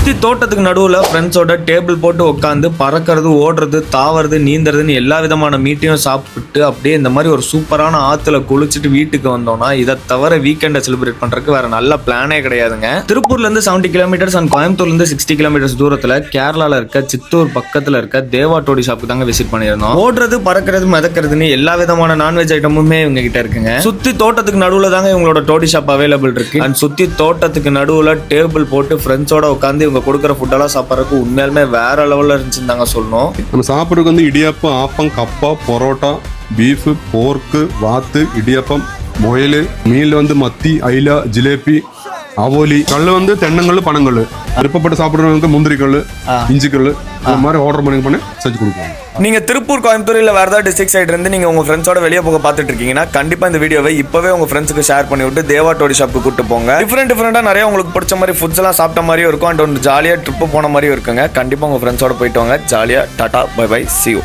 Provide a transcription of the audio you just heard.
சுத்தி தோட்டத்துக்கு நடுவுல ஃப்ரெண்ட்ஸோட டேபிள் போட்டு உட்காந்து பறக்கிறது, ஓடுறது, தாவறது, நீந்துறதுன்னு எல்லா விதமான மீட்டையும் சாப்பிட்டு அப்படியே இந்த மாதிரி ஒரு சூப்பரான ஆத்துல குளிச்சுட்டு வீட்டுக்கு வந்தோம்னா இதை தவிர வீக்கெண்டை செலிப்ரேட் பண்றதுக்கு வேற நல்ல பிளானே கிடையாதுங்க. திருப்பூர்ல இருந்து 70 கிலோமீட்டர்ஸ் அண்ட் கோயம்புத்தூர்ல இருந்து 60 கிலோமீட்டர்ஸ் தூரத்துல கேரளால இருக்க சித்தூர் பக்கத்துல இருக்க தேவா டோடி ஷாப்புக்கு தாங்க விசிட் பண்ணியிருந்தோம். ஓடுறது, பறக்கிறது, மிதக்கிறதுன்னு எல்லா விதமான நான்வெஜ் ஐட்டமுமே இவங்க கிட்ட இருக்குங்க. சுத்தி தோட்டத்துக்கு நடுவுல தாங்க இவங்களோட டோடி ஷாப் அவைலபிள் இருக்கு. அண்ட் சுத்தி தோட்டத்துக்கு நடுவுல டேபிள் போட்டு ஃப்ரெண்ட்ஸோட உட்காந்து இவங்க கொடுக்குற ஃபுட் எல்லாம் சாப்பிட்றதுக்கு உண்மையாலுமே வேற லெவல்ல இருந்துச்சுன்னு தாங்க சொல்லணும். நம்ம சாப்பிட்றதுக்கு வந்து இடியாப்பம், ஆப்பம், கப்பா, பரோட்டா, பீஃப், போர்க்கு, வாத்து, இடியாப்பம், முயல், மீல் வந்து மத்தி, ஐலா, ஜிலேபி, அவோலி, கல் வந்து தென்னங்கல், பனங்கல், விருப்பப்பட்டு சாப்பிட்றவங்க முந்திரிக்கல், இஞ்சிக்கல், இந்த மாதிரி ஆர்டர் பண்ணி செஞ்சு கொடுப்போம். நீங்க திருப்பூர், கோயம்புத்தூர் இல்ல வேற ஏதாவது டிஸ்ட்ரிக்ட் சைடு இருந்து நீங்க உங்க ஃப்ரெண்ட்ஸோட வெளியே போக பார்த்துட்டு இருக்கீங்கன்னா கண்டிப்பா இந்த வீடியோவை இப்பவே உங்க ஃப்ரெண்ட்ஸுக்கு ஷேர் பண்ணி விட்டு தேவா டோடி ஷாப்புக்கு கூட்டு போங்க. டிஃபரெண்டா நிறைய உங்களுக்கு பிடிச்ச மாதிரி ஃபுட்ஸ் எல்லாம் சாப்பிட்ட மாதிரியும் இருக்கும் அண்ட் ஒரு ஜாலியா ட்ரிப் போன மாதிரியும் இருக்குங்க. கண்டிப்பா உங்க ஃப்ரெண்ட்ஸோட போயிட்டு வாங்க. ஜாலியா tata bye bye, see you.